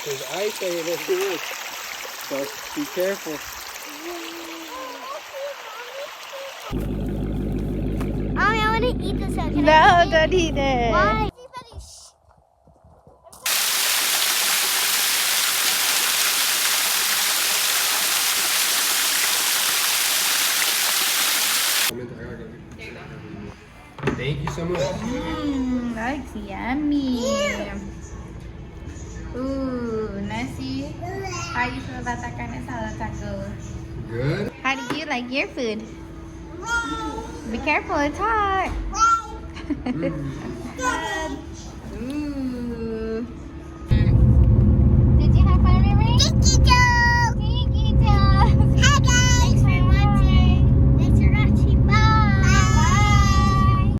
There's ice on your food. So be careful. Mommy, I want to eat this. Can No, I eat it? don't eat it. Why? Thank you so much. That's yummy. Ooh, Nasi. How you feel about that kind of salad taco? Good. How do you like your food? Be careful, it's hot. Ooh. Did you have fun, Riri?